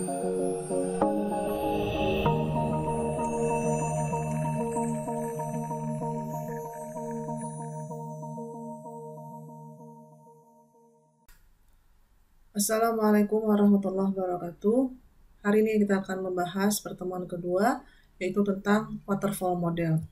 Assalamualaikum warahmatullahi wabarakatuh. Hari ini kita akan membahas pertemuan kedua, yaitu tentang waterfall model.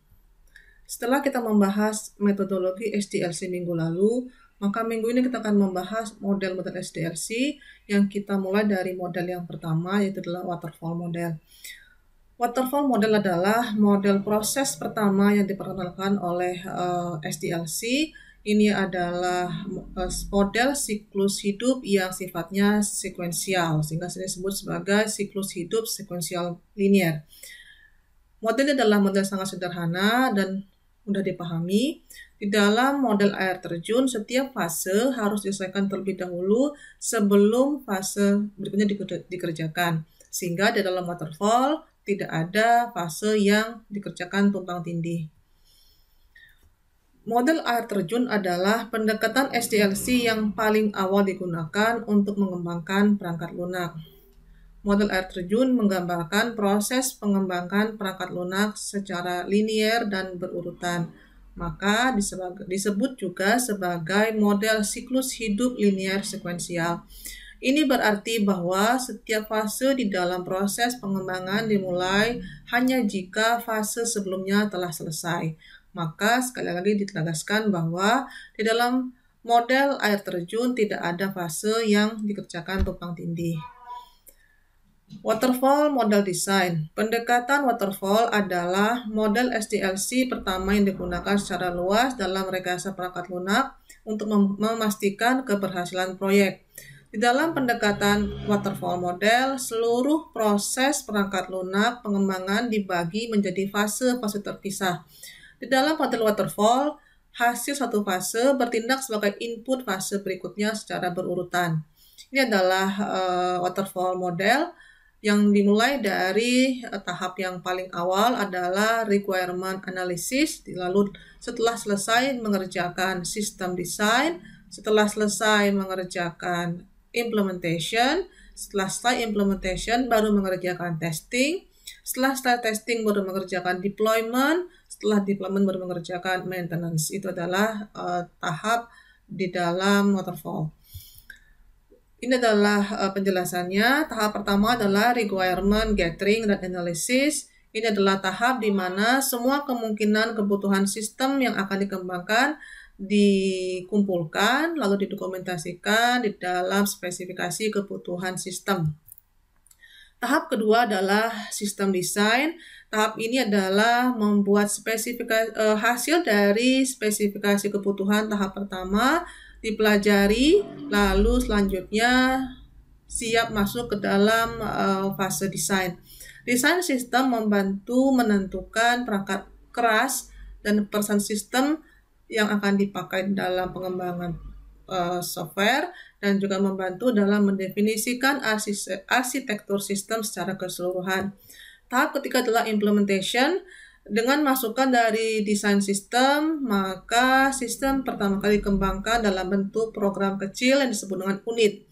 Setelah kita membahas metodologi SDLC minggu lalu, maka minggu ini kita akan membahas model-model SDLC yang kita mulai dari model yang pertama, yaitu adalah waterfall model. Waterfall model adalah model proses pertama yang diperkenalkan oleh SDLC. Ini adalah model siklus hidup yang sifatnya sekuensial, sehingga disebut sebagai siklus hidup sekuensial linear. Modelnya adalah model sangat sederhana dan mudah dipahami. Di dalam model air terjun, setiap fase harus diselesaikan terlebih dahulu sebelum fase berikutnya dikerjakan. Sehingga di dalam waterfall tidak ada fase yang dikerjakan tumpang tindih. Model air terjun adalah pendekatan SDLC yang paling awal digunakan untuk mengembangkan perangkat lunak. Model air terjun menggambarkan proses pengembangan perangkat lunak secara linier dan berurutan. Maka disebut juga sebagai model siklus hidup linear sekuensial. Ini berarti bahwa setiap fase di dalam proses pengembangan dimulai hanya jika fase sebelumnya telah selesai. Maka sekali lagi ditegaskan bahwa di dalam model air terjun tidak ada fase yang dikerjakan tumpang tindih. Waterfall model design. Pendekatan waterfall adalah model SDLC pertama yang digunakan secara luas dalam rekayasa perangkat lunak untuk memastikan keberhasilan proyek. Di dalam pendekatan waterfall model, seluruh proses perangkat lunak pengembangan dibagi menjadi fase-fase terpisah. Di dalam model waterfall, hasil satu fase bertindak sebagai input fase berikutnya secara berurutan. Ini adalah waterfall model yang dimulai dari tahap yang paling awal adalah requirement analysis, lalu setelah selesai mengerjakan system design, setelah selesai mengerjakan implementation, setelah selesai implementation baru mengerjakan testing, setelah testing baru mengerjakan deployment, setelah deployment baru mengerjakan maintenance. Itu adalah tahap di dalam waterfall. Ini adalah penjelasannya. Tahap pertama adalah requirement gathering dan analysis. Ini adalah tahap di mana semua kemungkinan kebutuhan sistem yang akan dikembangkan dikumpulkan lalu didokumentasikan di dalam spesifikasi kebutuhan sistem. Tahap kedua adalah sistem design. Tahap ini adalah membuat hasil dari spesifikasi kebutuhan tahap pertama dipelajari, lalu selanjutnya siap masuk ke dalam fase desain. Desain sistem membantu menentukan perangkat keras dan persen sistem yang akan dipakai dalam pengembangan software dan juga membantu dalam mendefinisikan arsitektur sistem secara keseluruhan. Tahap ketiga adalah implementation. Dengan masukan dari desain sistem, maka sistem pertama kali dikembangkan dalam bentuk program kecil yang disebut dengan unit.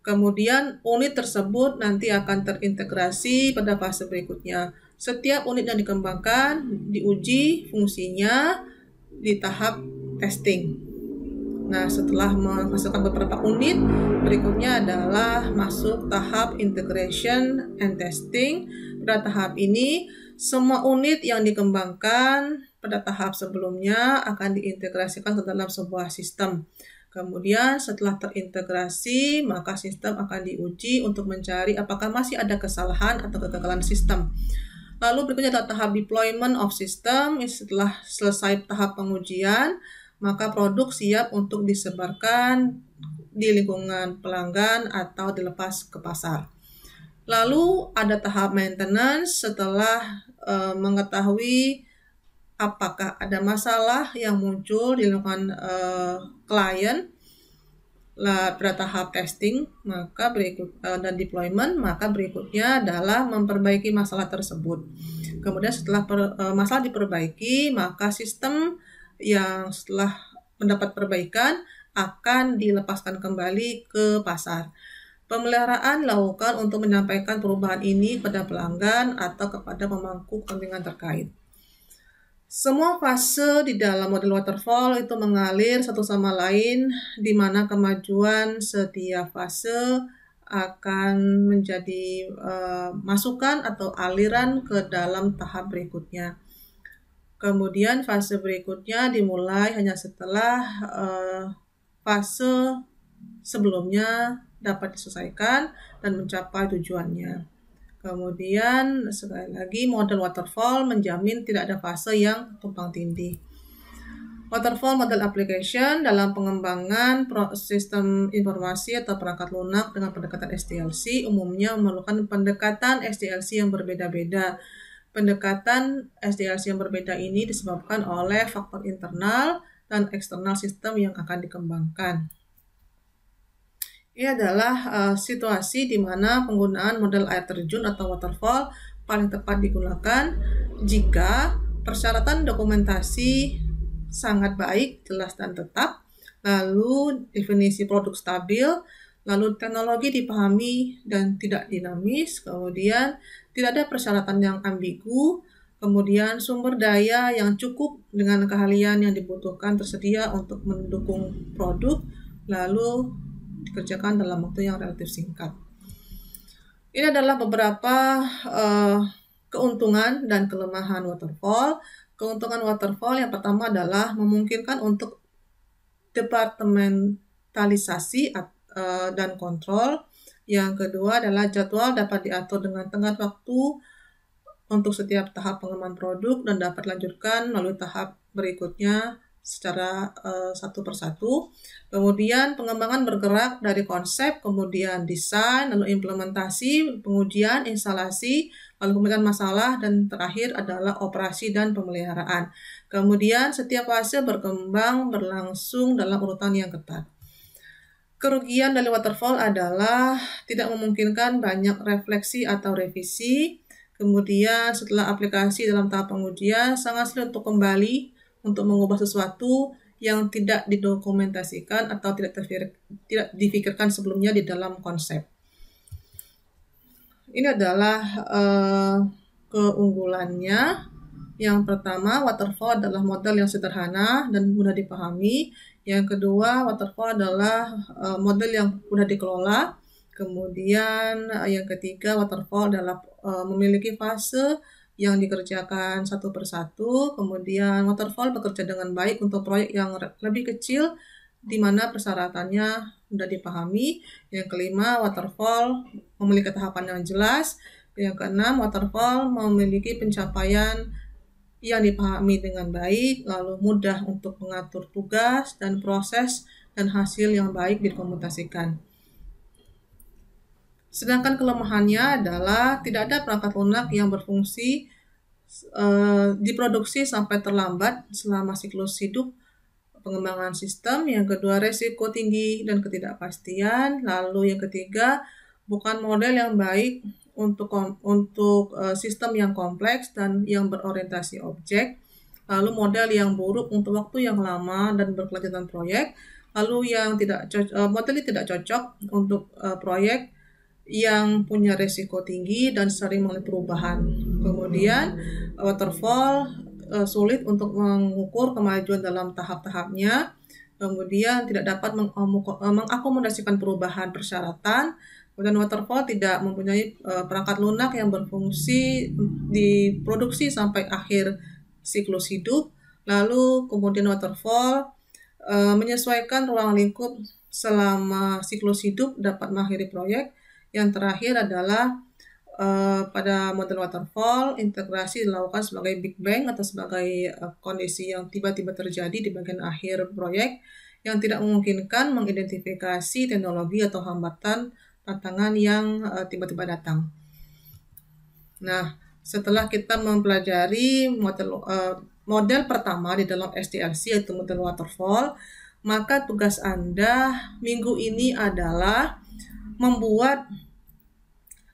Kemudian unit tersebut nanti akan terintegrasi pada fase berikutnya. Setiap unit yang dikembangkan diuji fungsinya di tahap testing. Nah, setelah menghasilkan beberapa unit, berikutnya adalah masuk tahap integration and testing. Pada tahap ini, semua unit yang dikembangkan pada tahap sebelumnya akan diintegrasikan ke dalam sebuah sistem. Kemudian setelah terintegrasi, maka sistem akan diuji untuk mencari apakah masih ada kesalahan atau kegagalan sistem. Lalu berikutnya adalah tahap deployment of system. Setelah selesai tahap pengujian, maka produk siap untuk disebarkan di lingkungan pelanggan atau dilepas ke pasar. Lalu ada tahap maintenance setelah mengetahui apakah ada masalah yang muncul di lingkungan klien. Pada tahap testing maka dan deployment, maka berikutnya adalah memperbaiki masalah tersebut. Kemudian setelah masalah diperbaiki, maka sistem yang setelah mendapat perbaikan akan dilepaskan kembali ke pasar. Pemeliharaan dilakukan untuk menyampaikan perubahan ini kepada pelanggan atau kepada pemangku kepentingan terkait. Semua fase di dalam model waterfall itu mengalir satu sama lain, di mana kemajuan setiap fase akan menjadi masukan atau aliran ke dalam tahap berikutnya. Kemudian fase berikutnya dimulai hanya setelah fase sebelumnya dapat diselesaikan dan mencapai tujuannya. Kemudian sekali lagi model waterfall menjamin tidak ada fase yang tumpang tindih. Waterfall model application dalam pengembangan sistem informasi atau perangkat lunak dengan pendekatan SDLC umumnya memerlukan pendekatan SDLC yang berbeda-beda. Pendekatan SDLC yang berbeda ini disebabkan oleh faktor internal dan eksternal sistem yang akan dikembangkan. Ini adalah situasi di mana penggunaan model air terjun atau waterfall paling tepat digunakan jika persyaratan dokumentasi sangat baik, jelas dan tetap, lalu definisi produk stabil, lalu teknologi dipahami dan tidak dinamis, kemudian tidak ada persyaratan yang ambigu, kemudian sumber daya yang cukup dengan keahlian yang dibutuhkan tersedia untuk mendukung produk, lalu dikerjakan dalam waktu yang relatif singkat. Ini adalah beberapa keuntungan dan kelemahan waterfall. Keuntungan waterfall yang pertama adalah memungkinkan untuk departementalisasi dan kontrol. Yang kedua adalah jadwal dapat diatur dengan tenggat waktu untuk setiap tahap pengembangan produk dan dapat dilanjutkan melalui tahap berikutnya secara satu persatu. Kemudian pengembangan bergerak dari konsep, kemudian desain, lalu implementasi, pengujian, instalasi, lalu pemecahan masalah, dan terakhir adalah operasi dan pemeliharaan. Kemudian setiap fase berkembang berlangsung dalam urutan yang ketat. Kerugian dari waterfall adalah tidak memungkinkan banyak refleksi atau revisi. Kemudian setelah aplikasi dalam tahap pengujian sangat sulit untuk kembali untuk mengubah sesuatu yang tidak didokumentasikan atau tidak difikirkan sebelumnya di dalam konsep. Ini adalah keunggulannya. Yang pertama, waterfall adalah model yang sederhana dan mudah dipahami. Yang kedua, waterfall adalah model yang mudah dikelola. Kemudian yang ketiga, waterfall adalah memiliki fase yang dikerjakan satu persatu. Kemudian waterfall bekerja dengan baik untuk proyek yang lebih kecil di mana persyaratannya mudah dipahami. Yang kelima, waterfall memiliki tahapan yang jelas. Yang keenam, waterfall memiliki pencapaian yang dipahami dengan baik, lalu mudah untuk mengatur tugas dan proses dan hasil yang baik dikomunikasikan. Sedangkan kelemahannya adalah tidak ada perangkat lunak yang berfungsi diproduksi sampai terlambat selama siklus hidup pengembangan sistem. Yang kedua, resiko tinggi dan ketidakpastian. Lalu yang ketiga, bukan model yang baik untuk sistem yang kompleks dan yang berorientasi objek. Lalu model yang buruk untuk waktu yang lama dan berkelanjutan proyek. Lalu yang model ini tidak cocok untuk proyek yang punya resiko tinggi dan sering mengalami perubahan. Kemudian waterfall sulit untuk mengukur kemajuan dalam tahap-tahapnya. Kemudian tidak dapat mengakomodasikan perubahan persyaratan. Kemudian waterfall tidak mempunyai perangkat lunak yang berfungsi diproduksi sampai akhir siklus hidup. Lalu kemudian waterfall menyesuaikan ruang lingkup selama siklus hidup dapat mengakhiri proyek. Yang terakhir adalah pada model waterfall, integrasi dilakukan sebagai big bang atau sebagai kondisi yang tiba-tiba terjadi di bagian akhir proyek yang tidak memungkinkan mengidentifikasi teknologi atau hambatan tantangan yang tiba-tiba datang. Nah, setelah kita mempelajari model pertama di dalam SDLC yaitu model waterfall, maka tugas Anda minggu ini adalah membuat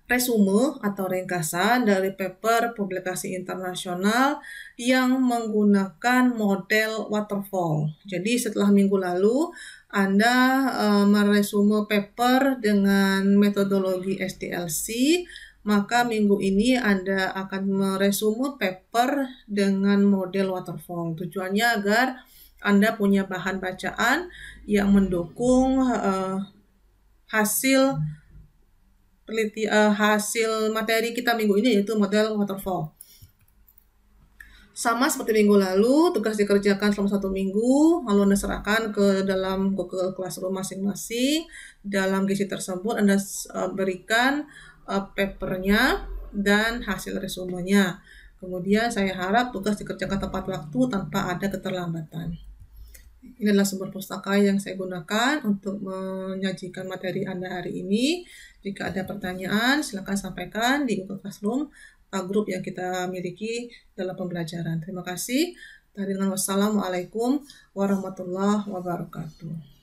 resume atau ringkasan dari paper publikasi internasional yang menggunakan model waterfall. Jadi setelah minggu lalu Anda meresume paper dengan metodologi SDLC, maka minggu ini Anda akan meresume paper dengan model waterfall. Tujuannya agar Anda punya bahan bacaan yang mendukung hasil materi kita minggu ini, yaitu model waterfall. Sama seperti minggu lalu, tugas dikerjakan selama 1 minggu, lalu Anda serahkan ke dalam Google Classroom masing-masing. Dalam gizi tersebut Anda berikan papernya dan hasil resumenya. Kemudian saya harap tugas dikerjakan tepat waktu tanpa ada keterlambatan. Ini adalah sumber pustaka yang saya gunakan untuk menyajikan materi Anda hari ini. Jika ada pertanyaan, silakan sampaikan di Google Classroom grup yang kita miliki dalam pembelajaran. Terima kasih. Wassalamualaikum warahmatullahi wabarakatuh.